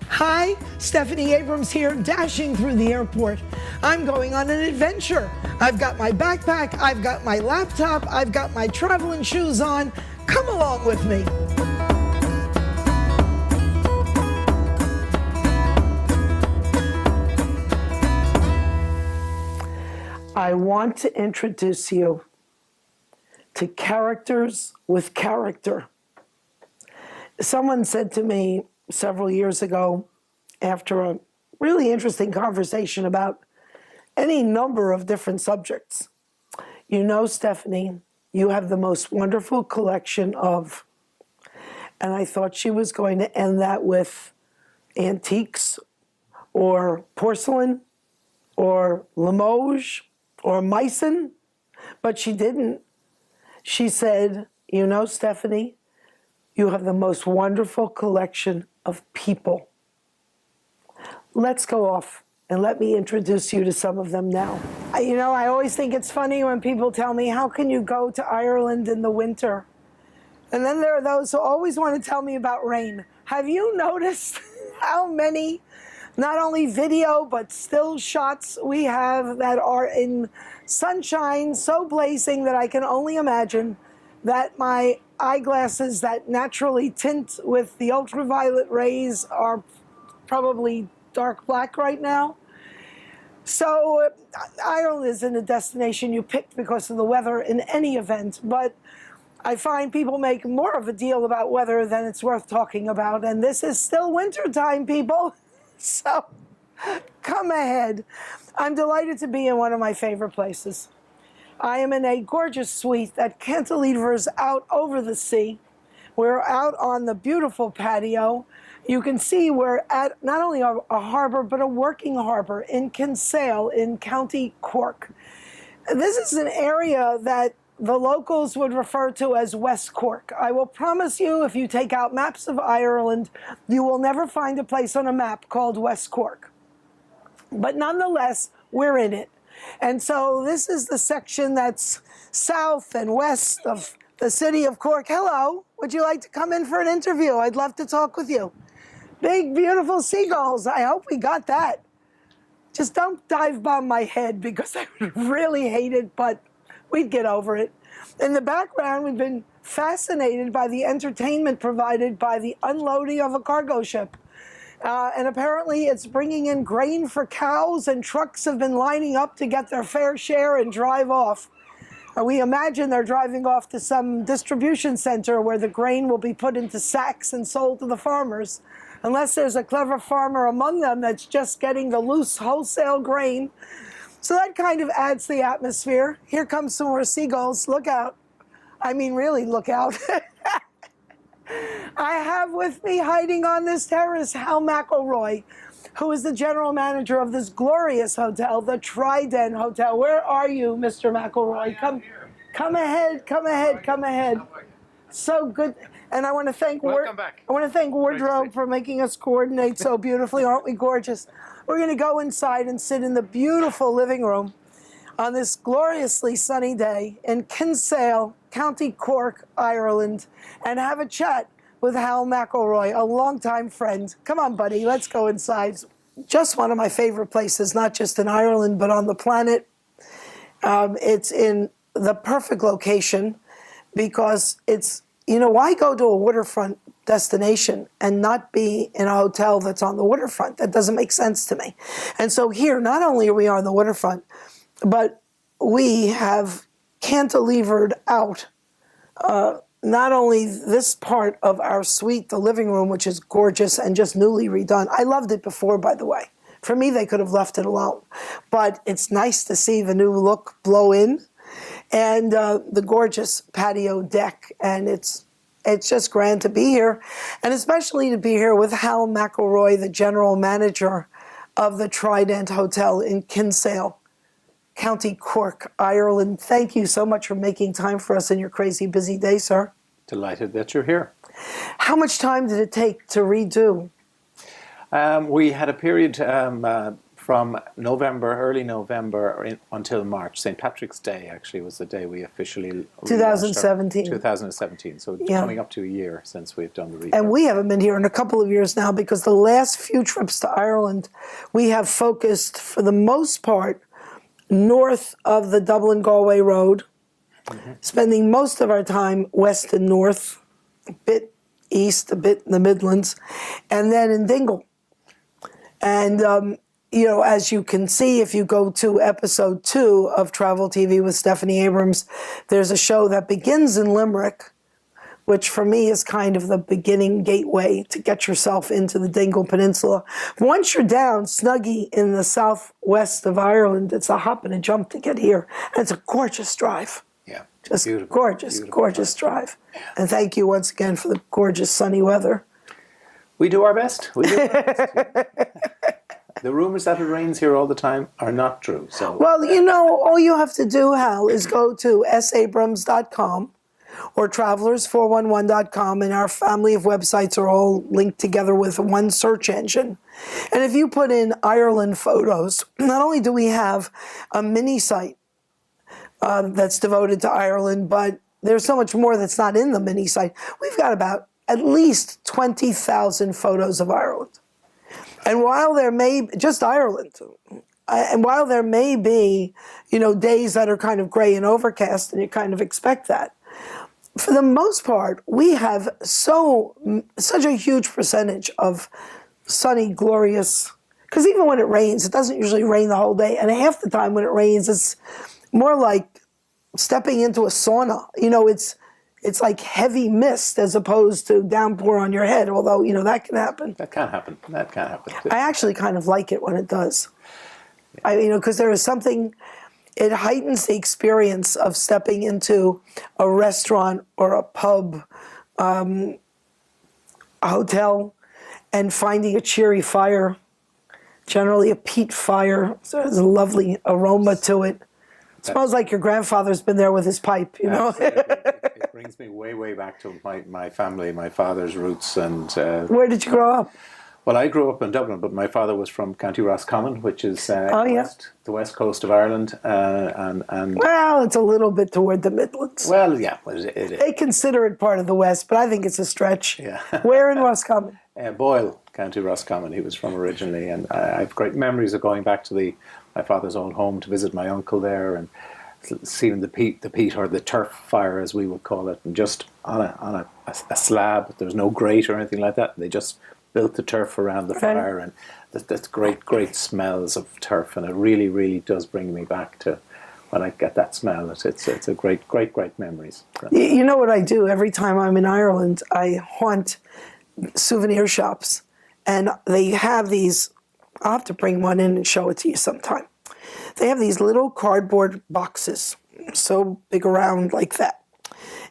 Hi, Stephanie Abrams here, dashing through the airport. I'm going on an adventure. I've got my backpack, I've got my laptop, I've got my traveling shoes on. Come along with me. I want to introduce you to characters with character. Someone said to me several years ago, after a really interesting conversation about any number of different subjects, you know, Stephanie, you have the most wonderful collection of, and I thought she was going to end that with antiques or porcelain or Limoges or Meissen, but she didn't. She said, you know, Stephanie, you have the most wonderful collection of people. Let's go off and let me introduce you to some of them now. You know, I always think it's funny when people tell me, how can you go to Ireland in the winter? And then there are those who always want to tell me about rain. Have you noticed how many, not only video, but still shots we have that are in sunshine so blazing that I can only imagine that my eyeglasses that naturally tint with the ultraviolet rays are probably dark black right now. So Ireland isn't a destination you picked because of the weather in any event, but I find people make more of a deal about weather than it's worth talking about, and this is still winter time, people. So come ahead. I'm delighted to be in one of my favorite places. I am in a gorgeous suite that cantilevers out over the sea. We're out on the beautiful patio. You can see we're at not only a harbor, but a working harbor in Kinsale in County Cork. This is an area that the locals would refer to as West Cork. I will promise you, if you take out maps of Ireland, you will never find a place on a map called West Cork. But nonetheless, we're in it. And so this is the section that's south and west of the city of Cork. Hello, would you like to come in for an interview? I'd love to talk with you. Big, beautiful seagulls. I hope we got that. Just don't dive bomb my head because I would really hate it, but we'd get over it. In the background, we've been fascinated by the entertainment provided by the unloading of a cargo ship. And apparently it's bringing in grain for cows, and trucks have been lining up to get their fair share and drive off. We imagine they're driving off to some distribution center where the grain will be put into sacks and sold to the farmers. Unless there's a clever farmer among them that's just getting the loose wholesale grain. So that kind of adds to the atmosphere. Here comes some more seagulls. Look out. I mean, really, look out. I have with me, hiding on this terrace, Hal McElroy, who is the general manager of this glorious hotel, the Trident Hotel. Where are you, Mr. McElroy? Come ahead, come ahead, come ahead. So good. And I want to thank Wardrobe for making us coordinate so beautifully. Aren't we gorgeous? We're going to go inside and sit in the beautiful living room on this gloriously sunny day in Kinsale, County Cork, Ireland, and have a chat with Hal McElroy, a longtime friend. Come on, buddy, let's go inside. Just one of my favorite places, not just in Ireland, but on the planet. It's in the perfect location because it's, you know, why go to a waterfront destination and not be in a hotel that's on the waterfront? That doesn't make sense to me. And so here, not only are we on the waterfront, but we have cantilevered out not only this part of our suite, the living room, which is gorgeous and just newly redone. I loved it before, by the way. For me, they could have left it alone. But it's nice to see the new look blow in, and the gorgeous patio deck. And it's just grand to be here, and especially to be here with Hal McElroy, the general manager of the Trident Hotel in Kinsale, County Cork, Ireland. Thank you so much for making time for us in your crazy busy day, sir. Delighted that you're here. How much time did it take to redo? We had a period from early November until March. St. Patrick's Day actually was the day we officially 2017. 2017. So coming up to a year since we've done the refurb. And we haven't been here in a couple of years now because the last few trips to Ireland, we have focused for the most part north of the Dublin-Galway road, spending most of our time west and north, a bit east, a bit in the Midlands, and then in Dingle. And, you know, as you can see, if you go to episode 2 of Travel TV with Stephanie Abrams, there's a show that begins in Limerick, which for me is kind of the beginning gateway to get yourself into the Dingle Peninsula. Once you're down snuggy in the southwest of Ireland, it's a hop and a jump to get here. And it's a gorgeous drive. Yeah. Just beautiful, gorgeous, beautiful gorgeous drive. Yeah. And thank you once again for the gorgeous sunny weather. We do our best. We do our best. The rumors that it rains here all the time are not true. So, well, you know, all you have to do, Hal, is go to sabrams.com or travelers411.com, and our family of websites are all linked together with one search engine. And if you put in Ireland photos, not only do we have a mini site that's devoted to Ireland, but there's so much more that's not in the mini site. We've got about at least 20,000 photos of Ireland. And while there may, just Ireland, and while there may be, you know, days that are kind of gray and overcast, and you kind of expect that, for the most part, we have such a huge percentage of sunny, glorious, because even when it rains, it doesn't usually rain the whole day, and half the time when it rains, it's more like stepping into a sauna. You know, it's like heavy mist as opposed to downpour on your head, although, you know, that can happen. That can happen. That can happen too. I actually kind of like it when it does. Yeah. You know, because there is something, it heightens the experience of stepping into a restaurant or a pub, a hotel, and finding a cheery fire, generally a peat fire. So there's a lovely aroma to it. It smells like your grandfather's been there with his pipe, you know? It brings me way, way back to my family, my father's roots. And where did you grow up? Well, I grew up in Dublin, but my father was from County Roscommon, which is the west coast of Ireland. And well, it's a little bit toward the Midlands. Well, yeah. It is. They consider it part of the West, but I think it's a stretch. Yeah. Where in Roscommon? Boyle, County Roscommon, he was from originally. And I have great memories of going back to my father's old home to visit my uncle there and seeing the peat or the turf fire, as we would call it, and just on a slab. There was no grate or anything like that. They just built the turf around the fire, and that's great smells of turf, and it really, really does bring me back to when I get that smell. It's a great memories. You know what I do every time I'm in Ireland? I haunt souvenir shops, and they have these. I'll have to bring one in and show it to you sometime. They have these little cardboard boxes, so big around like that.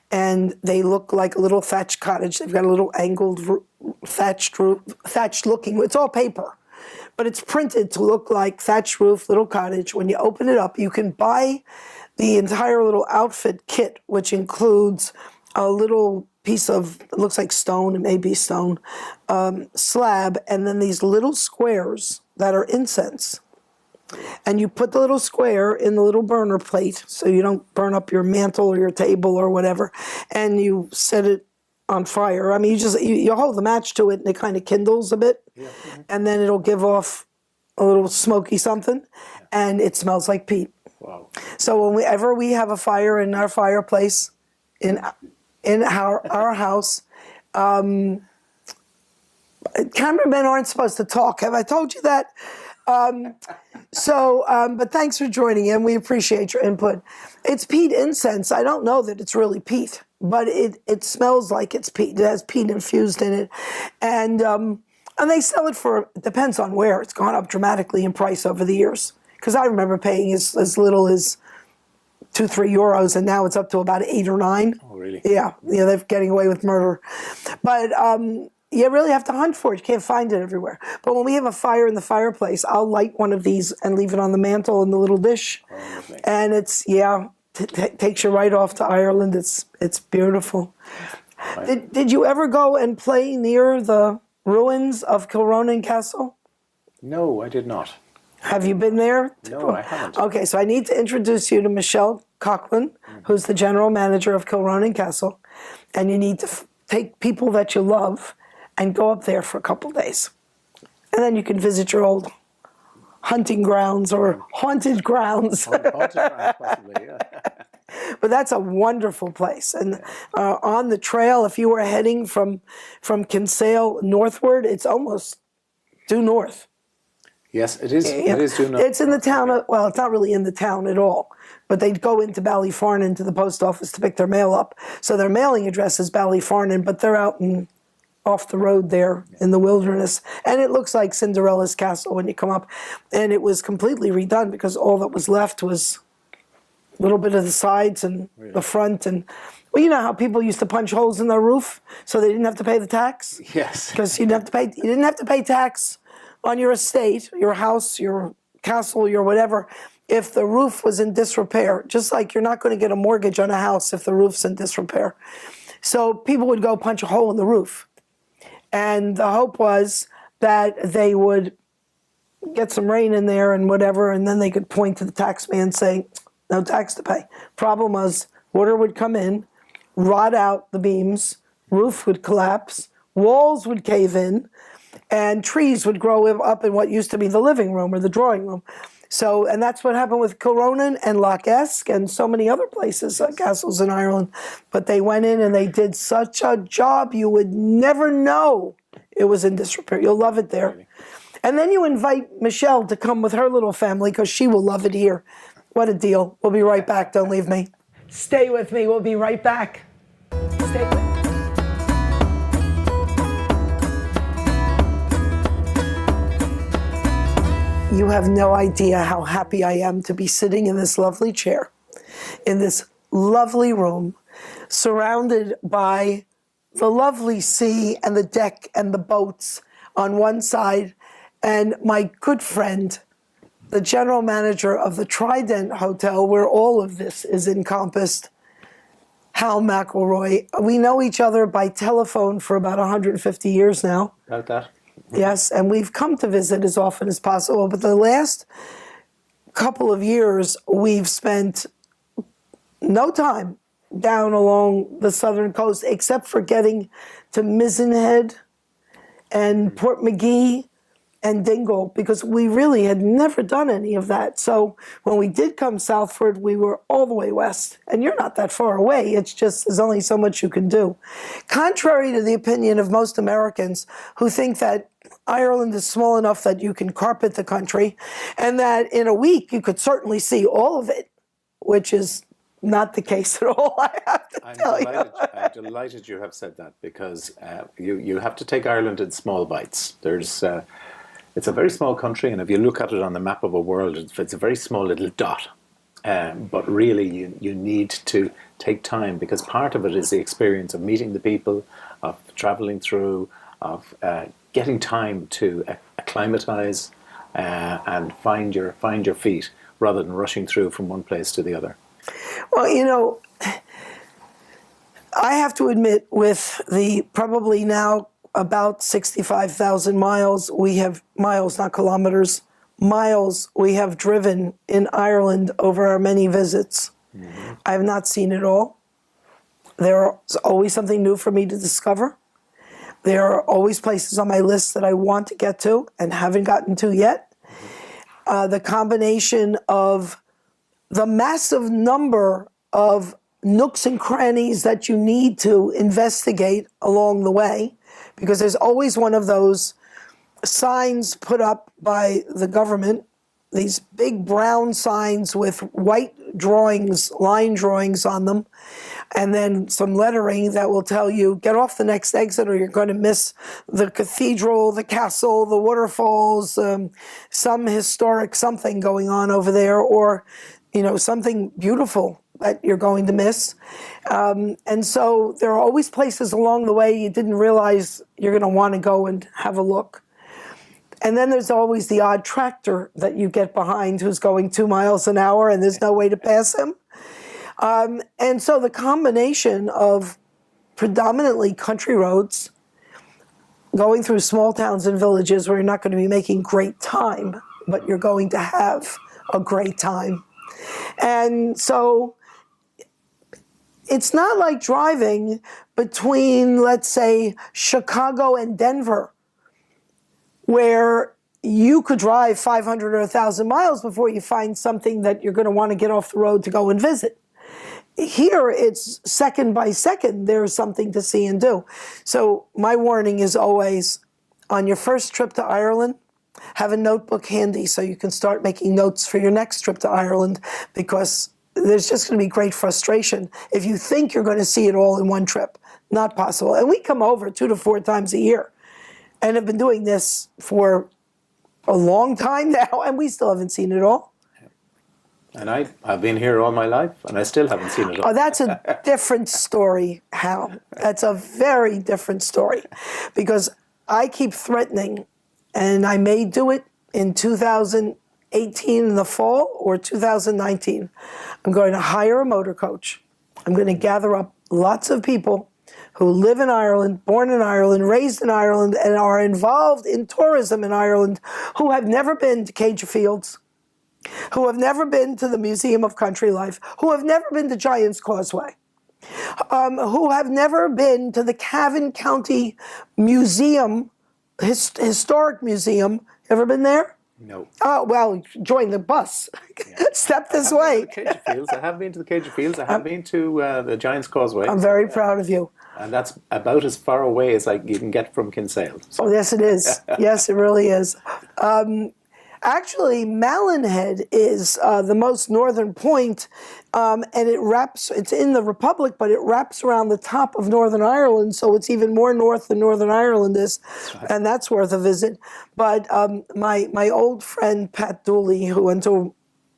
And they look like a little thatched cottage. They've got a little angled thatched roof, thatched looking, it's all paper. But it's printed to look like thatched roof, little cottage. When you open it up, you can buy the entire little outfit kit, which includes a little piece of, it looks like stone, it may be stone, slab, and then these little squares that are incense. And you put the little square in the little burner plate so you don't burn up your mantle or your table or whatever, and you set it on fire. I mean, you hold the match to it and it kind of kindles a bit, and then it'll give off a little smoky something, and it smells like peat. Wow. So whenever we have a fire in our fireplace, in our house, cameramen aren't supposed to talk. Have I told you that? But thanks for joining in. We appreciate your input. It's peat incense. I don't know that it's really peat, but it smells like it's peat. It has peat infused in it. And they sell it for, it depends on where. It's gone up dramatically in price over the years. Because I remember paying as little as 2-3 euros, and now it's up to about 8 or 9. Oh, really? Yeah, they're getting away with murder. But you really have to hunt for it. You can't find it everywhere. But when we have a fire in the fireplace, I'll light one of these and leave it on the mantle in the little dish. Oh, and it's, takes you right off to Ireland. It's beautiful. Right. Did you ever go and play near the ruins of Kilronan Castle? No, I did not. Have you been there? No, I haven't. Okay, so I need to introduce you to Michelle Coughlin, who's the general manager of Kilronan Castle, and you need to take people that you love and go up there for a couple days. And then you can visit your old hunting grounds or haunted grounds. Haunted grounds, possibly, yeah. But that's a wonderful place. And on the trail, if you were heading from Kinsale northward, it's almost due north. Yes, it is. It is due north. It's in the town of, well, it's not really in the town at all, but they'd go into Ballyfarnan to the post office to pick their mail up. So their mailing address is Ballyfarnan, but they're out off the road there in the wilderness. And it looks like Cinderella's castle when you come up. And it was completely redone because all that was left was a little bit of the sides and the front. And, well, you know how people used to punch holes in their roof so they didn't have to pay the tax? Yes. Because you didn't have to pay tax on your estate, your house, your castle, your whatever, if the roof was in disrepair. Just like you're not going to get a mortgage on a house if the roof's in disrepair. So people would go punch a hole in the roof. And the hope was that they would get some rain in there and whatever, and then they could point to the tax man saying, no tax to pay. Problem was, water would come in, rot out the beams, roof would collapse, walls would cave in, and trees would grow up in what used to be the living room or the drawing room. So, and that's what happened with Kilronan and Loch Esk and so many other places, castles in Ireland. But they went in and they did such a job, you would never know it was in disrepair. You'll love it there. Really? And then you invite Michelle to come with her little family because she will love it here. What a deal. We'll be right back. Don't leave me. Stay with me. We'll be right back. Stay with me. You have no idea how happy I am to be sitting in this lovely chair, in this lovely room, surrounded by the lovely sea and the deck and the boats on one side, and my good friend, the general manager of the Trident Hotel, where all of this is encompassed, Hal McElroy. We know each other by telephone for about 150 years now. About that. Yes, and we've come to visit as often as possible, but the last couple of years, we've spent no time down along the southern coast, except for getting to Mizenhead and Portmagee and Dingle, because we really had never done any of that. So when we did come southward, we were all the way west. And you're not that far away. It's just there's only so much you can do. Contrary to the opinion of most Americans who think that Ireland is small enough that you can carpet the country and that in a week you could certainly see all of it, which is not the case at all, I have to tell you. I'm delighted you have said that, because you have to take Ireland in small bites. It's a very small country, and if you look at it on the map of a world, it's a very small little dot. But really, you need to take time, because part of it is the experience of meeting the people, of traveling through, of getting time to acclimatize and find your feet, rather than rushing through from one place to the other. Well, you know, I have to admit, with the probably now about 65,000 miles, we have miles, not kilometers, miles we have driven in Ireland over our many visits. Mm-hmm. I have not seen it all. There's always something new for me to discover. There are always places on my list that I want to get to and haven't gotten to yet. The combination of the massive number of nooks and crannies that you need to investigate along the way, because there's always one of those signs put up by the government, these big brown signs with white drawings, line drawings on them, and then some lettering that will tell you, get off the next exit or you're going to miss the cathedral, the castle, the waterfalls, some historic something going on over there, or, you know, something beautiful that you're going to miss. And so there are always places along the way you didn't realize you're going to want to go and have a look. And then there's always the odd tractor that you get behind who's going 2 miles an hour and there's no way to pass him. And so the combination of predominantly country roads, going through small towns and villages where you're not going to be making great time, but you're going to have a great time. And so it's not like driving between, let's say, Chicago and Denver, where you could drive 500 or 1,000 miles before you find something that you're going to want to get off the road to go and visit. Here, it's second by second, there's something to see and do. So my warning is always, on your first trip to Ireland, have a notebook handy so you can start making notes for your next trip to Ireland, because there's just going to be great frustration if you think you're going to see it all in one trip. Not possible. And we come over 2 to 4 times a year and have been doing this for a long time now, and we still haven't seen it all. And I've been here all my life, and I still haven't seen it all. Oh, that's a different story, Hal. That's a very different story. Because I keep threatening, and I may do it in 2018 in the fall or 2019. I'm going to hire a motor coach. I'm going to gather up lots of people who live in Ireland, born in Ireland, raised in Ireland, and are involved in tourism in Ireland, who have never been to Cage Fields, who have never been to the Museum of Country Life, who have never been to Giant's Causeway, who have never been to the Cavan County Museum, Historic Museum. Ever been there? No. Oh, well, join the bus. Yeah. Step this way. I have been to the Cage of Fields. I have been to the Giant's Causeway. I'm very proud of you. And that's about as far away as you can get from Kinsale. So. Oh, yes, it is. Yes, it really is. Actually, Mallinhead is the most northern point, and it's in the Republic, but it wraps around the top of Northern Ireland, so it's even more north than Northern Ireland is, right. And that's worth a visit. But my old friend Pat Dooley, who until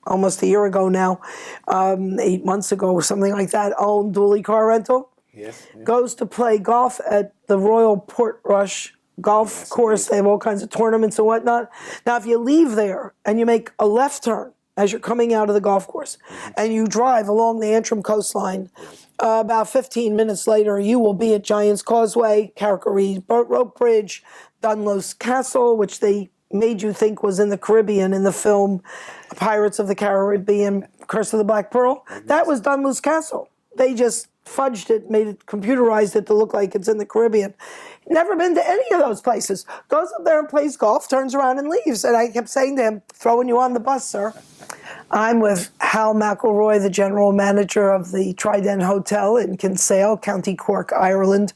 almost a year ago now, 8 months ago or something like that, owned Dooley Car Rental, yes. Goes to play golf at the Royal Portrush golf course. They have all kinds of tournaments and whatnot. Now, if you leave there and you make a left turn as you're coming out of the golf course, and you drive along the Antrim coastline, about 15 minutes later, you will be at Giant's Causeway, Carrick Boat Rope Bridge, Dunluce Castle, which they made you think was in the Caribbean in the film Pirates of the Caribbean, Curse of the Black Pearl. That was Dunluce Castle. They just fudged it, made it, computerized it to look like it's in the Caribbean. Never been to any of those places. Goes up there and plays golf, turns around and leaves. And I kept saying to him, throwing you on the bus, sir. I'm with Hal McElroy, the general manager of the Trident Hotel in Kinsale, County Cork, Ireland,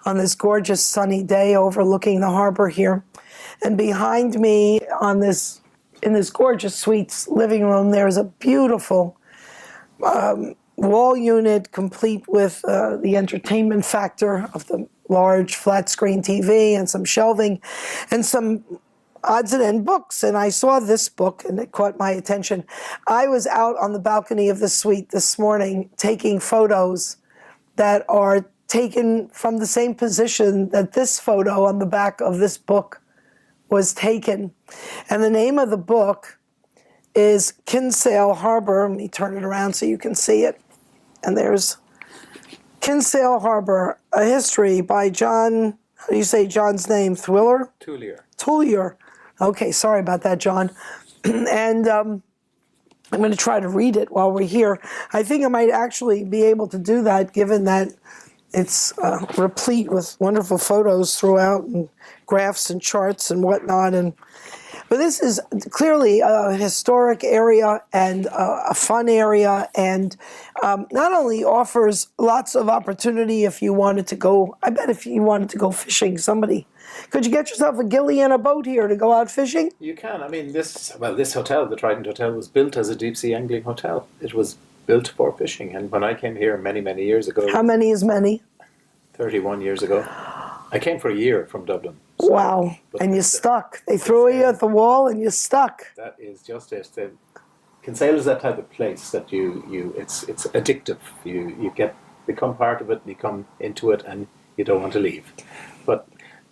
on this gorgeous sunny day overlooking the harbor here. And behind me in this gorgeous suites living room, there's a beautiful wall unit complete with the entertainment factor of the large flat screen TV and some shelving and some odds and end books. And I saw this book and it caught my attention. I was out on the balcony of the suite this morning taking photos that are taken from the same position that this photo on the back of this book was taken. And the name of the book is Kinsale Harbor. Let me turn it around so you can see it. And there's Kinsale Harbor, a history by John, how do you say John's name? Thwiller? Tullier. Okay, sorry about that, John. And I'm going to try to read it while we're here. I think I might actually be able to do that, given that it's replete with wonderful photos throughout, and graphs and charts and whatnot. But this is clearly a historic area and a fun area, and not only offers lots of opportunity if you wanted to go, I bet if you wanted to go fishing, could you get yourself a ghillie and a boat here to go out fishing? You can. I mean, this hotel, the Trident Hotel, was built as a deep-sea angling hotel. It was built for fishing, and when I came here many, many years ago... How many is many? 31 years ago. I came for a year from Dublin. So, wow, and you stuck. They threw you at the wall and you stuck. That is just it. Kinsale is that type of place that it's addictive. You become part of it, become into it, and you don't want to leave. But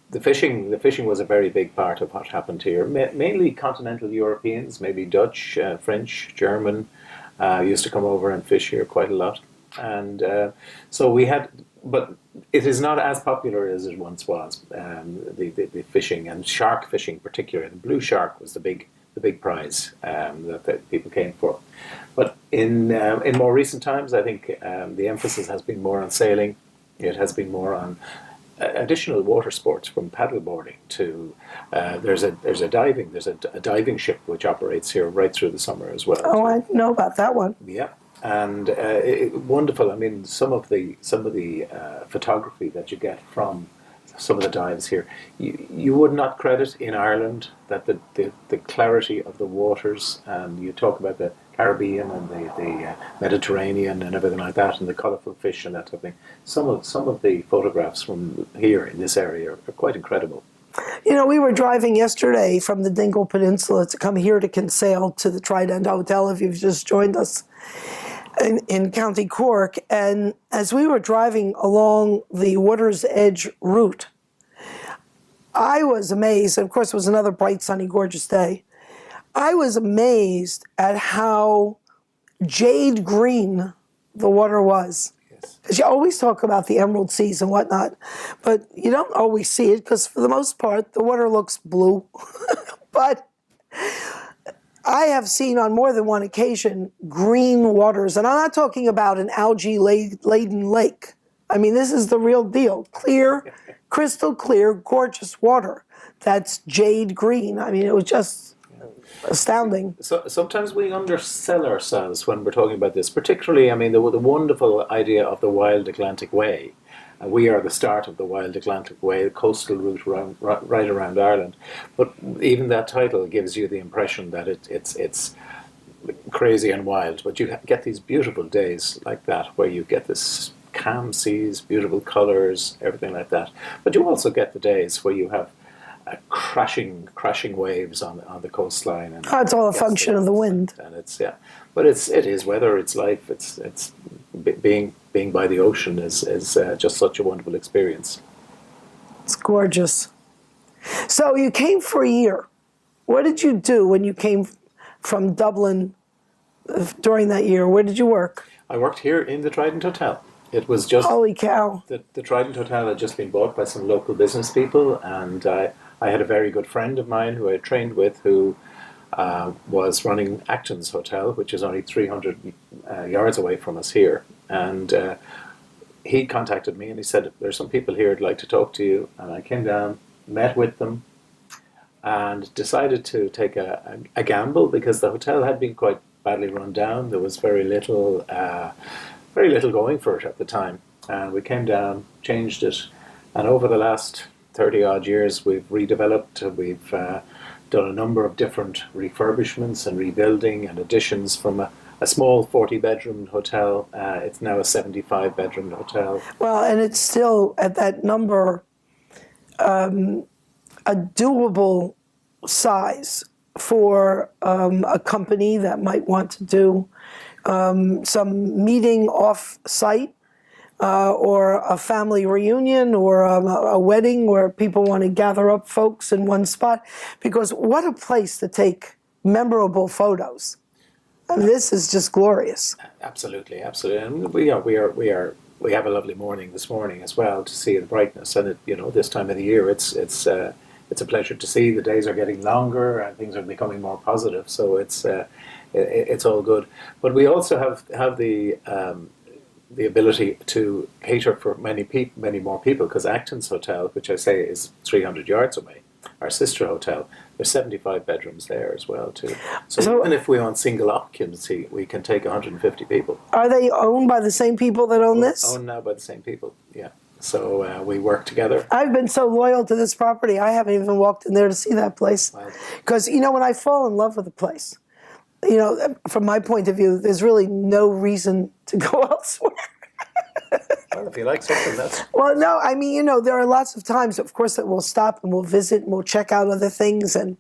the fishing was a very big part of what happened here. Mainly continental Europeans, maybe Dutch, French, German, used to come over and fish here quite a lot. And so we had, but it is not as popular as it once was, the fishing, and shark fishing particularly. The blue shark was the big big prize that people came for. But in more recent times, I think the emphasis has been more on sailing. It has been more on additional water sports, from paddleboarding to there's a diving ship which operates here right through the summer as well. Oh, I know about that one. Yeah, and wonderful. I mean, some of the photography that you get from some of the dives here, you would not credit in Ireland that the clarity of the waters, and you talk about the Caribbean and the Mediterranean and everything like that, and the colourful fish and that type of thing. Some of the photographs from here in this area are quite incredible. You know, we were driving yesterday from the Dingle Peninsula to come here to Kinsale to the Trident Hotel, if you've just joined us, in County Cork. And as we were driving along the Water's Edge route, I was amazed. Of course, it was another bright, sunny, gorgeous day. I was amazed at how jade green the water was. Because you always talk about the emerald seas and whatnot, but you don't always see it because for the most part, the water looks blue. But I have seen on more than one occasion green waters, and I'm not talking about an algae-laden lake. I mean, this is the real deal. Clear, crystal clear, gorgeous water. That's jade green. I mean, it was just astounding. So sometimes we undersell ourselves when we're talking about this, particularly, I mean, the wonderful idea of the Wild Atlantic Way. We are the start of the Wild Atlantic Way, the coastal route right around Ireland. But even that title gives you the impression that it's crazy and wild. But you get these beautiful days like that where you get this calm seas, beautiful colours, everything like that. But you also get the days where you have crashing waves on the coastline. And it's all a function of the wind. And but it is weather. It's life. It's being by the ocean is just such a wonderful experience. It's gorgeous. So you came for a year. What did you do when you came from Dublin during that year? Where did you work? I worked here in the Trident Hotel. It was just holy cow. The Trident Hotel had just been bought by some local business people, and I had a very good friend of mine who I trained with who was running Acton's Hotel, which is only 300 yards away from us here. And he contacted me and he said, there's some people here who'd like to talk to you. And I came down, met with them, and decided to take a gamble because the hotel had been quite badly run down. There was very little going for it at the time. And we came down, changed it, and over the last 30 odd years we've redeveloped. We've done a number of different refurbishments and rebuilding and additions from a small 40-bedroom hotel. It's now a 75-bedroom hotel. Well, and it's still at that number a doable size for a company that might want to do some meeting off-site or a family reunion or a wedding where people want to gather up folks in one spot. Because what a place to take memorable photos. I mean, this is just glorious. Absolutely. And we have a lovely morning this morning as well to see the brightness. And this time of the year, it's a pleasure to see. The days are getting longer and things are becoming more positive. So it's all good. But we also have the ability to cater for many more people, because Acton's Hotel, which I say is 300 yards away, our sister hotel, there's 75 bedrooms there as well too. So even if we want single occupancy, we can take 150 people. Are they owned by the same people that own this? Owned now by the same people, yeah. So we work together. I've been so loyal to this property, I haven't even walked in there to see that place. Because, when I fall in love with a place, from my point of view, there's really no reason to go elsewhere. Well, if you like something, that's... Well, no, I mean, there are lots of times, of course, that we'll stop and we'll visit and we'll check out other things. And,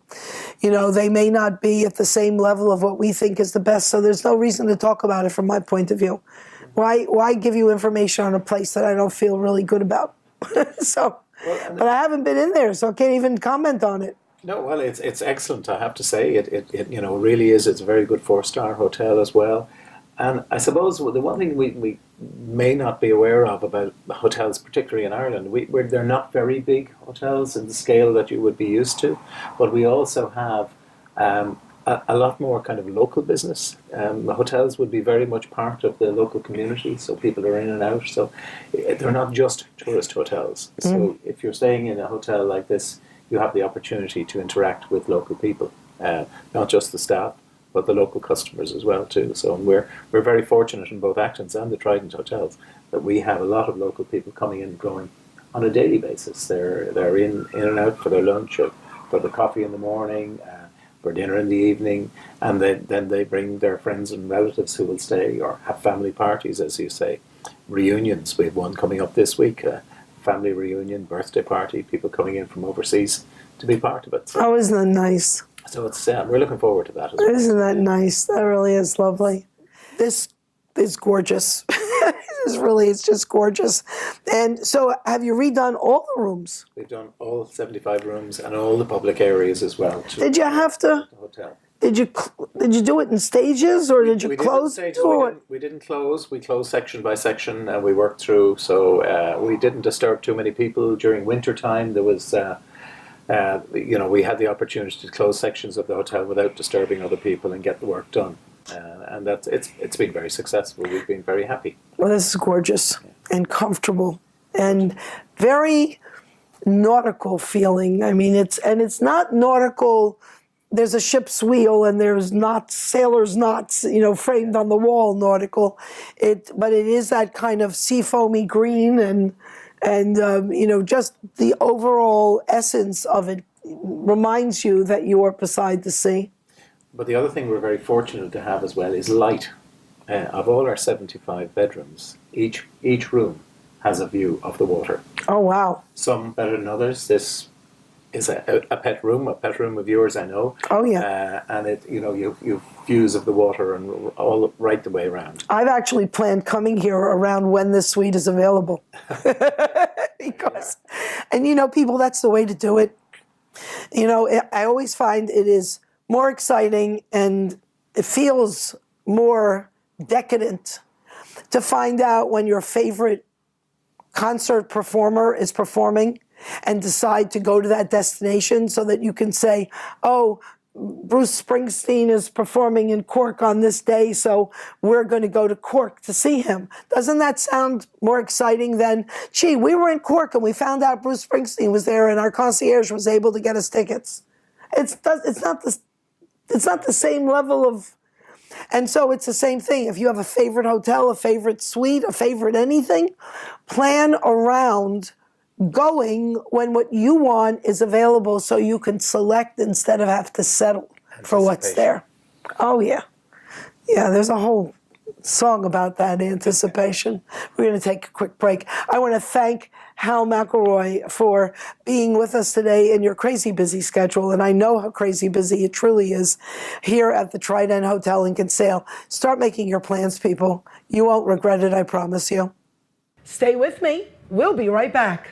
they may not be at the same level of what we think is the best. So there's no reason to talk about it from my point of view. Why give you information on a place that I don't feel really good about? But I haven't been in there, so I can't even comment on it. No, well, it's excellent, I have to say. It really is. It's a very good 4-star hotel as well. And I suppose the one thing we may not be aware of about hotels, particularly in Ireland, they're not very big hotels in the scale that you would be used to, but we also have a lot more kind of local business. The hotels would be very much part of the local community, so people are in and out. So they're not just tourist hotels. So if you're staying in a hotel like this, you have the opportunity to interact with local people, not just the staff, but the local customers as well too. So we're very fortunate in both Acton's and the Trident hotels that we have a lot of local people coming in and going on a daily basis. They're in and out for their lunch or for the coffee in the morning, for dinner in the evening, and then they bring their friends and relatives who will stay or have family parties, as you say, reunions. We have one coming up this week, a family reunion, birthday party, people coming in from overseas to be part of it. So, Oh, isn't that nice? so it's we're looking forward to that as well. Isn't that nice? That really is lovely. This is gorgeous. It's just gorgeous. And so have you redone all the rooms? We've done all 75 rooms and all the public areas as well. Did you have to? The hotel. Did you do it in stages, or did you close? We didn't close. We closed section by section, and we worked through. So we didn't disturb too many people during winter time. There was, we had the opportunity to close sections of the hotel without disturbing other people and get the work done. And it's been very successful. We've been very happy. Well, this is gorgeous and comfortable and very nautical feeling. I mean, it's not nautical. There's a ship's wheel and there's knots, sailors' knots, framed on the wall, nautical. But it is that kind of sea foamy green and just the overall essence of it reminds you that you are beside the sea. But the other thing we're very fortunate to have as well is light. Of all our 75 bedrooms, each room has a view of the water. Oh, wow. Some better than others. This is a pet room of yours, I know. Oh, yeah. And you've views of the water and all right the way around. I've actually planned coming here around when this suite is available. And people, that's the way to do it. I always find it is more exciting and it feels more decadent to find out when your favorite concert performer is performing and decide to go to that destination so that you can say, oh, Bruce Springsteen is performing in Cork on this day, so we're going to go to Cork to see him. Doesn't that sound more exciting than, gee, we were in Cork and we found out Bruce Springsteen was there and our concierge was able to get us tickets? It's not the same level of, and so it's the same thing. If you have a favorite hotel, a favorite suite, a favorite anything, plan around going when what you want is available so you can select instead of have to settle for what's there. Oh, yeah. Yeah, there's a whole song about that, anticipation. We're going to take a quick break. I want to thank Hal McElroy for being with us today in your crazy busy schedule, and I know how crazy busy it truly is here at the Trident Hotel in Kinsale. Start making your plans, people. You won't regret it, I promise you. Stay with me. We'll be right back.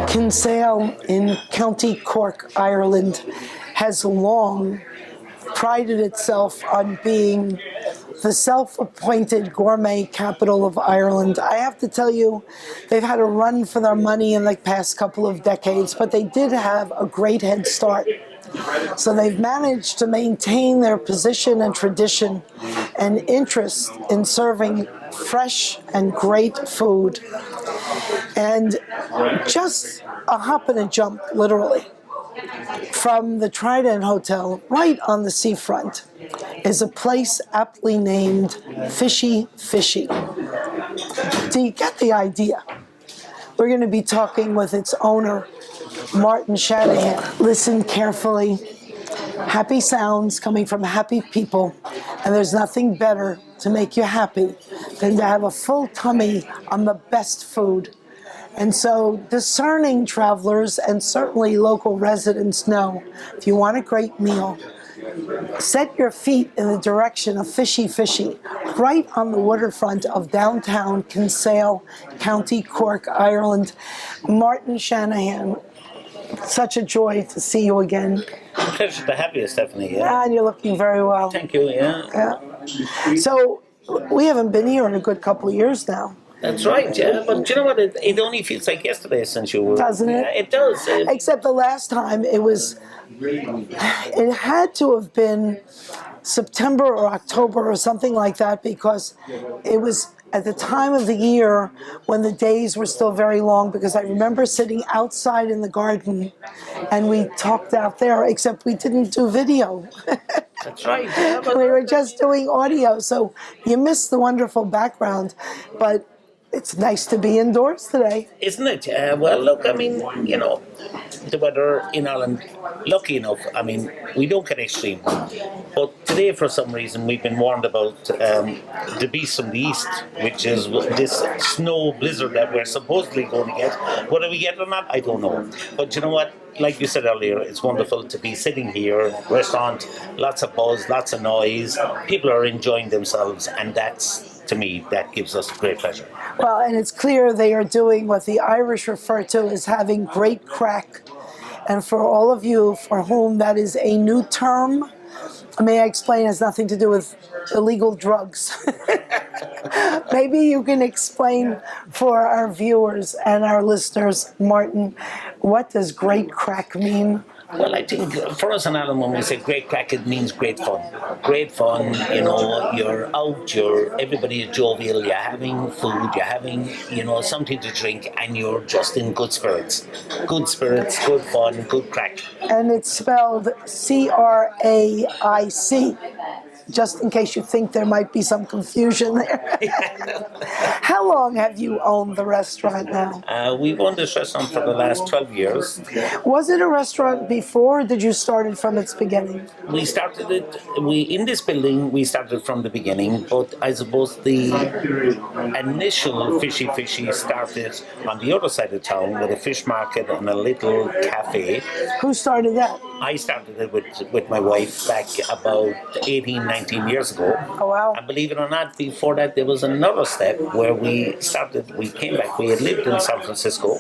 Kinsale in County Cork, Ireland, has long prided itself on being the self-appointed gourmet capital of Ireland. I have to tell you, they've had a run for their money in the past couple of decades, but they did have a great head start. So they've managed to maintain their position and tradition and interest in serving fresh and great food. And just a hop and a jump, literally, from the Trident Hotel, right on the seafront, is a place aptly named Fishy Fishy. Do you get the idea? We're going to be talking with its owner, Martin Shanahan. Listen carefully. Happy sounds coming from happy people, and there's nothing better to make you happy than to have a full tummy on the best food. And so discerning travelers and certainly local residents know if you want a great meal, set your feet in the direction of Fishy Fishy, right on the waterfront of downtown Kinsale, County Cork, Ireland. Martin Shanahan, such a joy to see you again. Pleasure to have you, Stephanie. Yeah. And you're looking very well. Thank you. Yeah. So we haven't been here in a good couple of years now. That's right, yeah. But you know what? It only feels like yesterday since you were. Doesn't it? Yeah, it does. Except the last time it had to have been September or October or something like that, because it was at the time of the year when the days were still very long, because I remember sitting outside in the garden and we talked out there, except we didn't do video. That's right. Yeah, but We were just doing audio, so you missed the wonderful background, but it's nice to be indoors today. isn't it? Well, look, I mean, you know, the weather in Ireland, lucky enough, I mean, we don't get extreme. But today, for some reason, we've been warned about the beast from the east, which is this snow blizzard that we're supposedly going to get. Whether we get it or not, I don't know. But you know what? Like you said earlier, it's wonderful to be sitting here, restaurant, lots of buzz, lots of noise. People are enjoying themselves, and that's, to me, that gives us great pleasure. Well, and it's clear they are doing what the Irish refer to as having great crack. And for all of you for whom that is a new term, may I explain, it has nothing to do with illegal drugs. Maybe you can explain for our viewers and our listeners, Martin, what does great crack mean? Well, I think for us in Ireland, when we say great crack, it means great fun. Great fun, you know, you're out, everybody is jovial, you're having food, you're having, you know, something to drink, and you're just in good spirits. Good spirits, good fun, good crack. And it's spelled C-R-A-I-C, just in case you think there might be some confusion there. How long have you owned the restaurant now? We've owned this restaurant for the last 12 years. Was it a restaurant before, or did you start it from its beginning? We started it, in this building, we started from the beginning, but I suppose the initial Fishy started on the other side of town with a fish market and a little cafe. Who started that? I started it with my wife back about 18, 19 years ago. Oh, wow. And believe it or not, before that there was another step where we came back, we had lived in San Francisco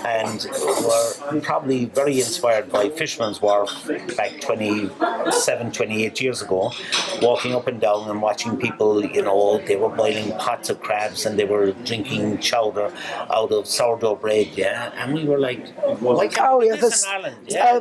and were probably very inspired by Fisherman's Wharf back 27, 28 years ago, walking up and down and watching people, you know, they were boiling pots of crabs and they were drinking chowder out of sourdough bread, yeah, and we were like, why can't we do this in Ireland? Yeah.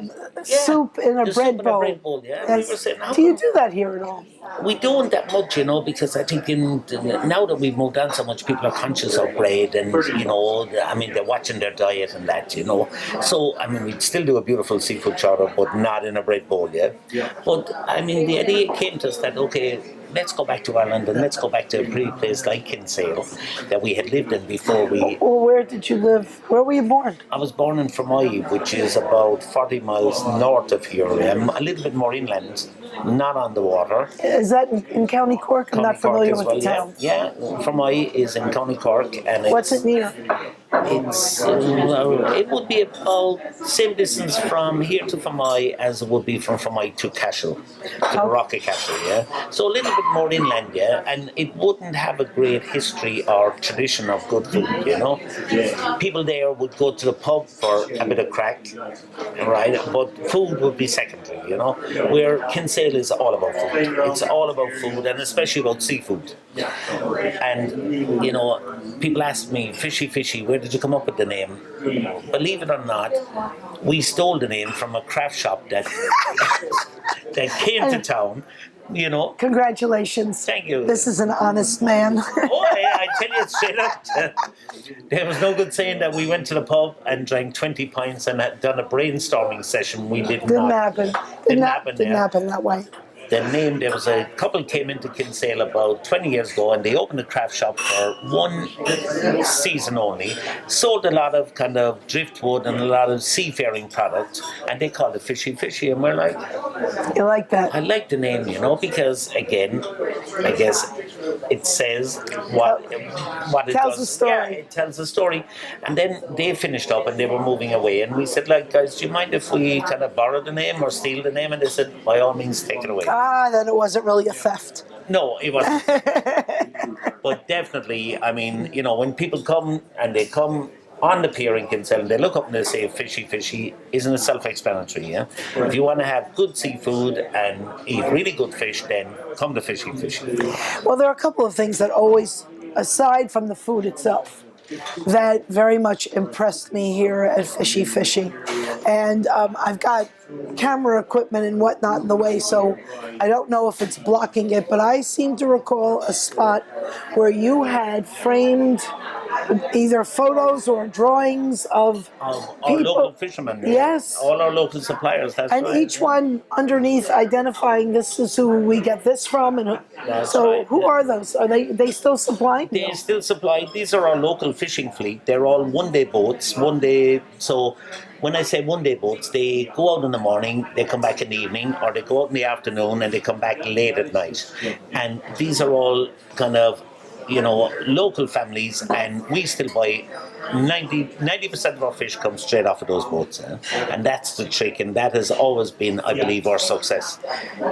Soup in a bread bowl. Yeah. Yes. We were saying, Do you do that here at all? we don't that much, you know, because I think now that we've moved on so much, people are conscious of bread and, you know, I mean, they're watching their diet and that, you know. So, I mean, we'd still do a beautiful seafood chowder, but not in a bread bowl, yeah. But, I mean, the idea came to us that, okay, let's go back to Ireland and let's go back to a pretty place like Kinsale that we had lived in before we... Well, where did you live? Where were you born? I was born in Fermoy, which is about 40 miles north of here, a little bit more inland, not on the water. Is that in County Cork? I'm not familiar with the town. Yeah, Fermoy is in County Cork. And What's it near? It's it would be about same distance from here to Fermoy as it would be from Fermoy to Cashel, to the Rock of Cashel, yeah. So a little bit more inland, yeah, and it wouldn't have a great history or tradition of good food, you know. People there would go to the pub for a bit of crack, right? But food would be secondary, you know. Where Kinsale is all about food. It's all about food, and especially about seafood. And you know, people ask me, fishy, where did you come up with the name? Believe it or not, we stole the name from a craft shop that that came to town, you know. Congratulations. Thank you. This is an honest man. Oh, I tell you straight up, there was no good saying that we went to the pub and drank 20 pints and had done a brainstorming session. We did Didn't not. happen. Didn't happen. Didn't happen that way. The name, there was a couple came into Kinsale about 20 years ago and they opened a craft shop for one season only, sold a lot of kind of driftwood and a lot of seafaring products, and they called it Fishy, and we're like, You like that? I like the name, you know, because again, I guess it says what it Tells does. a story. Yeah, it tells a story. And then they finished up and they were moving away, and we said, like, guys, do you mind if we kind of borrow the name or steal the name? And they said, by all means, take it away. Then it wasn't really a theft. No, it wasn't. But definitely, I mean, you know, when people come and they come on the pier in Kinsale and they look up and they say fishy, isn't it self-explanatory, yeah? If you want to have good seafood and eat really good fish, then come to fishy. Well, there are a couple of things that always aside from the food itself, that very much impressed me here at Fishy Fishy. And I've got camera equipment and whatnot in the way, so I don't know if it's blocking it, but I seem to recall a spot where you had framed either photos or drawings of Our people. local fishermen. Yes. All our local suppliers, that's And right. each one underneath identifying this is who we get this from, and That's so right, who yeah. are those? Are they still supplying? They still supply. These are our local fishing fleet. They're all one-day boats. So when I say one-day boats, they go out in the morning, they come back in the evening, or they go out in the afternoon and they come back late at night. And these are all kind of, local families, and we still buy 90% of our fish comes straight off of those boats. And that's the trick, and that has always been, I believe, our success.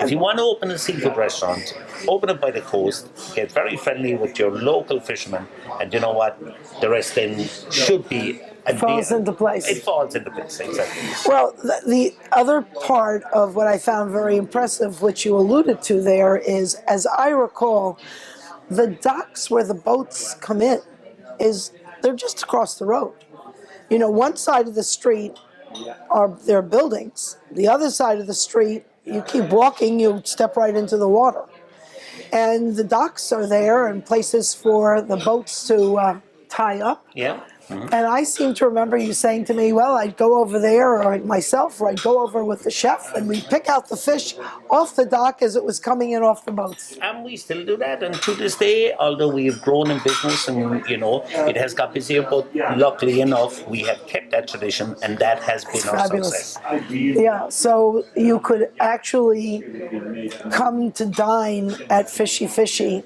If you want to open a seafood restaurant, open it by the coast, get very friendly with your local fishermen, and you know what? The rest then should be... Falls into place. It falls into place, exactly. Well, the other part of what I found very impressive, which you alluded to there, is, as I recall, the docks where the boats come in they're just across the road. One side of the street are their buildings. The other side of the street, you keep walking, you step right into the water. And the docks are there and places for the boats to tie up. Yeah. Mm-hmm. And I seem to remember you saying to me, well, I'd go over there, or myself, or I'd go over with the chef, and we'd pick out the fish off the dock as it was coming in off the boats. And we still do that, and to this day, although we've grown in business and, it has got busier, but luckily enough, we have kept that tradition, and that has been our Fabulous. success. Yeah, so you could actually come to dine at Fishy Fishy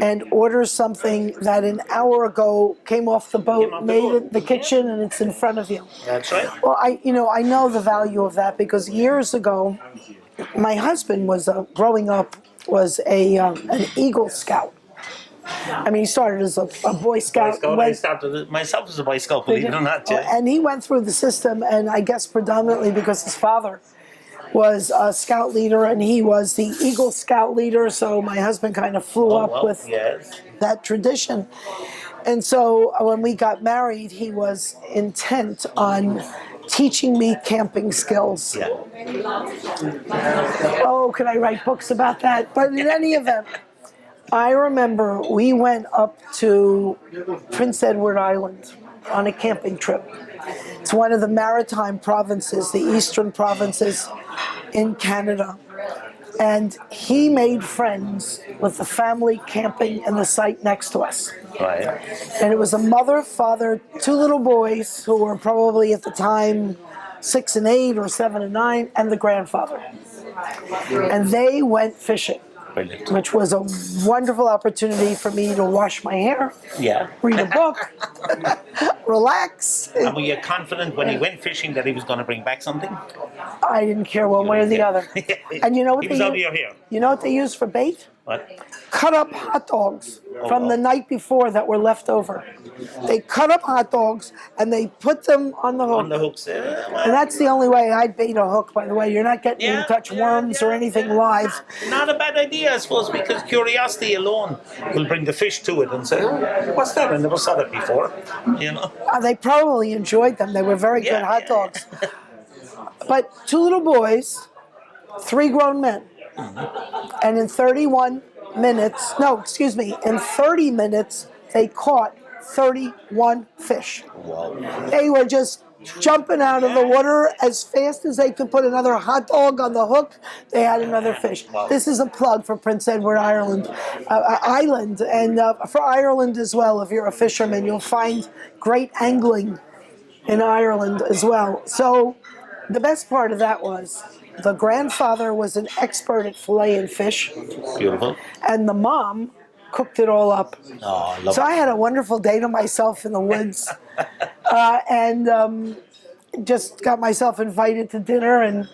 and order something that an hour ago came off the boat, made it in the kitchen, and it's in front of you. That's right. Well, I know the value of that, because years ago, my husband was growing up was an Eagle Scout. I mean, he started as a Boy Scout. I started myself as a Boy Scout, believe it or not. Yeah. And he went through the system, and I guess predominantly because his father was a scout leader, and he was the Eagle Scout leader, so my husband kind of flew up with that tradition. And so when we got married, he was intent on teaching me camping skills. Yeah. Oh, could I write books about that? But in any event, I remember we went up to Prince Edward Island on a camping trip. It's one of the maritime provinces, the eastern provinces in Canada. And he made friends with the family camping in the site next to us. Right. And it was a mother, father, two little boys who were probably at the time 6 and 8 or 7 and 9, and the grandfather. And they went fishing. Brilliant. Which was a wonderful opportunity for me to wash my hair, read a book, relax. And were you confident when he went fishing that he was going to bring back something? I didn't care one way or the other. And you know what He was out of your hair. You know what they used for bait? What? Cut up hot dogs from the night before that were left over. They cut up hot dogs and they put them on the hook. On the hooks. And that's the only way I'd bait a hook, by the way. You're not getting me to touch worms or anything live. Not a bad idea, I suppose, because curiosity alone will bring the fish to it and say, oh, what's that? I never saw that before. They probably enjoyed them. They were very good hot dogs. But two little boys, 3 grown men. And in 30 minutes, they caught 31 fish. Wow. They were just jumping out of the water as fast as they could put another hot dog on the hook. They had another fish. Wow. This is a plug for Prince Edward Island, and for Ireland as well. If you're a fisherman, you'll find great angling in Ireland as well. So the best part of that was the grandfather was an expert at filleting fish. Beautiful. And the mom cooked it all up. Oh, So I had a wonderful day to myself in the woods, and just got myself invited to dinner.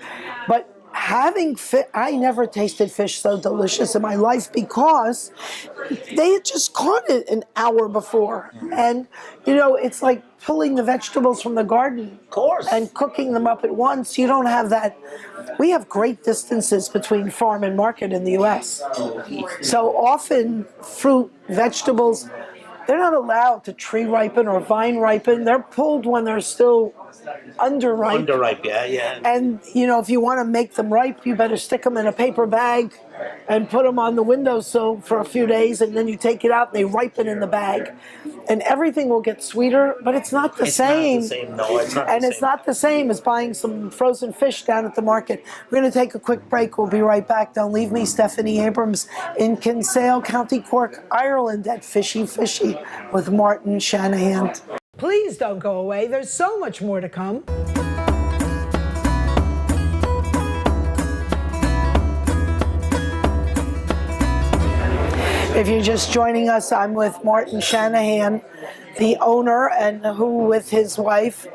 But having fish, I never tasted fish so delicious in my life because they had just caught it an hour before, and it's like pulling the vegetables from the garden, Of course. and cooking them up at once. You don't have that. We have great distances between farm and market in the U.S. So often fruit, vegetables, they're not allowed to tree ripen or vine ripen. They're pulled when they're still underripe. Underripe, yeah. And, if you want to make them ripe, you better stick them in a paper bag and put them on the windowsill for a few days, and then you take it out and they ripen in the bag. And everything will get sweeter, but it's not the same. It's not the same, no, it's not and the it's same. not the same as buying some frozen fish down at the market. We're going to take a quick break. We'll be right back. Don't leave me, Stephanie Abrams, in Kinsale, County Cork, Ireland, at Fishy Fishy with Martin Shanahan. Please don't go away. There's so much more to come. If you're just joining us, I'm with Martin Shanahan, the owner, and who, with his wife,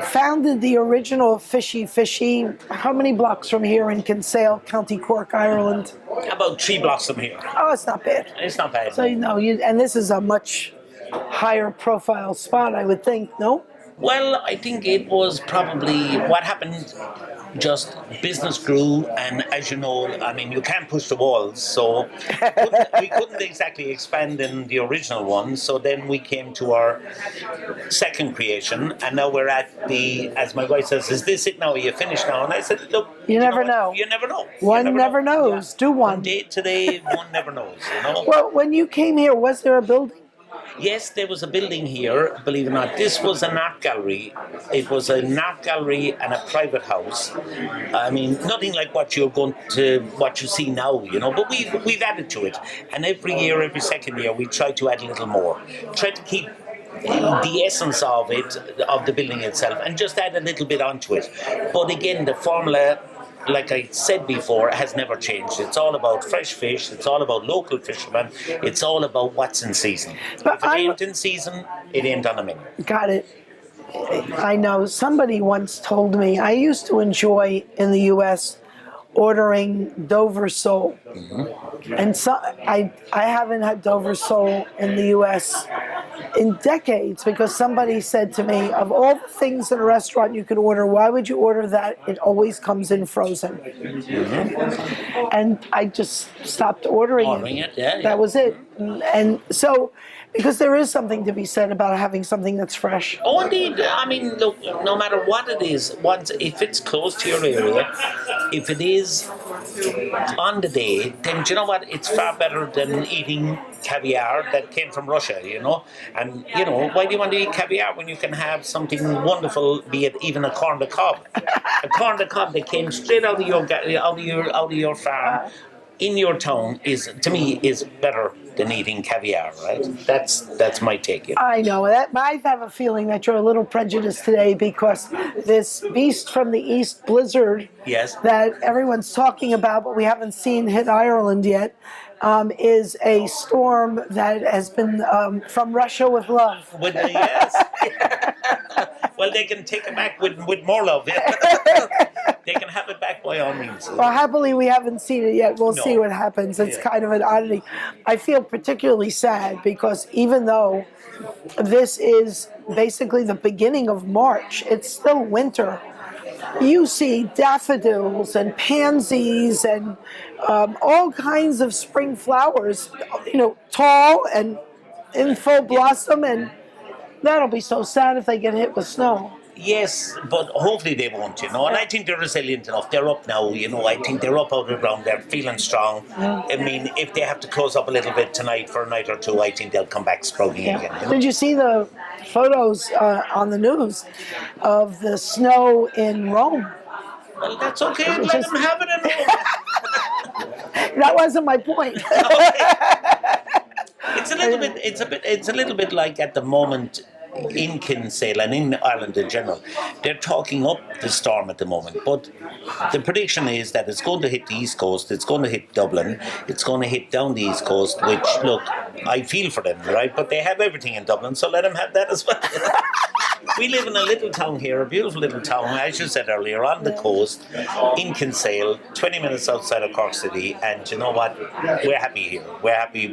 founded the original Fishy Fishy. How many blocks from here in Kinsale, County Cork, Ireland? About 3 blocks from here. Oh, it's not bad. It's not bad. So, and this is a much higher profile spot, I would think, no? Well, I think it was probably what happened. Just business grew, and as you know, I mean, you can't push the walls, so we couldn't exactly expand in the original one. So then we came to our second creation, and now we're at as my wife says, "Is this it now? Are you finished now?" And I said, "Look, you never know. You never know. One never knows. Yeah. Do one. One day today, one never knows. Well, when you came here, was there a building? Yes, there was a building here, believe it or not. This was an art gallery. It was an art gallery and a private house. I mean, nothing like what you see now, but we've added to it. And every year, every second year, we try to add a little more. Try to keep the essence of the building itself, and just add a little bit onto it. But again, the formula, like I said before, has never changed. It's all about fresh fish. It's all about local fishermen. It's all about what's in season. But if it ain't in season, it ain't on the menu. Got it. I know somebody once told me, I used to enjoy in the U.S. ordering Dover sole. Mm-hmm. And so I haven't had Dover sole in the U.S. in decades, because somebody said to me, of all the things in a restaurant you could order, why would you order that? It always comes in frozen. Mm-hmm. And I just stopped ordering it. Yeah. That was it. And so, because there is something to be said about having something that's fresh. Oh, indeed. I mean, look, no matter what it is, if it's close to your area, if it is on the day, then do you know what? It's far better than eating caviar that came from Russia, And, why do you want to eat caviar when you can have something wonderful, be it even a corn de cob? A corn de cob that came straight out of your farm in your town is better than eating caviar, right? That's my take. I know that. I have a feeling that you're a little prejudiced today, because this beast from the east, blizzard, yes, that everyone's talking about, but we haven't seen hit Ireland yet, is a storm that has been from Russia with love. Yes. Well, they can take it back with more love. They can have it back by all means. Well, happily, we haven't seen it yet. We'll see what happens. It's kind of an oddity. I feel particularly sad because even though this is basically the beginning of March, it's still winter. You see daffodils and pansies and all kinds of spring flowers, tall and in full blossom, and that'll be so sad if they get hit with snow. Yes, but hopefully they won't, And I think they're resilient enough. They're up now, I think they're up out of the ground. They're feeling strong. I mean, if they have to close up a little bit tonight for a night or two, I think they'll come back sprouting again. Did you see the photos on the news of the snow in Rome? Well, that's okay. Let them have it in Rome. That wasn't my point. It's a little bit like at the moment in Kinsale and in Ireland in general. They're talking up the storm at the moment, but the prediction is that it's going to hit the East Coast, it's going to hit Dublin, it's going to hit down the East Coast, which, look, I feel for them, right? But they have everything in Dublin, so let them have that as well. We live in a little town here, a beautiful little town, as you said earlier, on the coast, in Kinsale, 20 minutes outside of Cork City, and you know what? We're happy here. We're happy.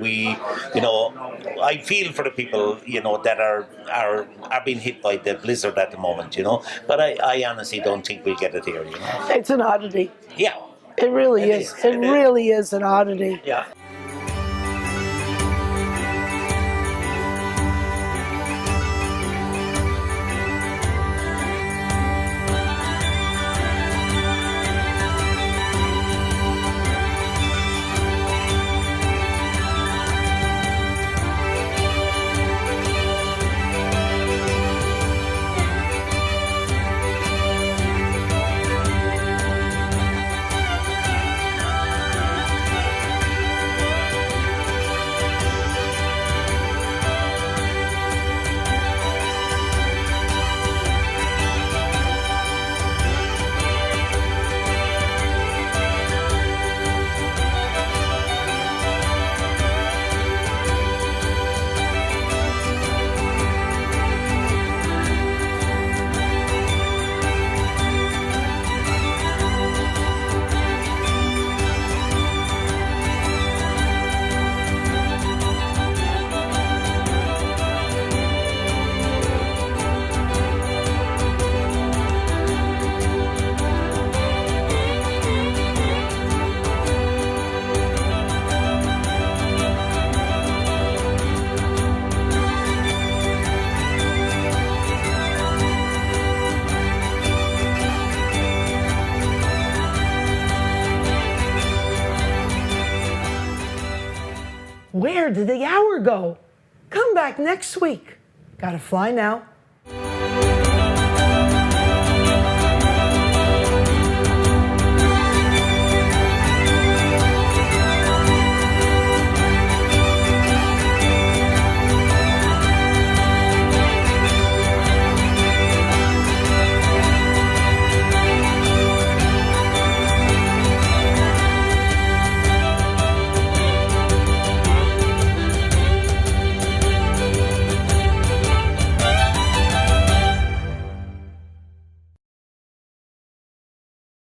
I feel for the people, that are being hit by the blizzard at the moment, But I honestly don't think we'll get it here, It's an oddity. Yeah. It really is. It really is an oddity. Yeah. Where did the hour go? Come back next week. Gotta fly now.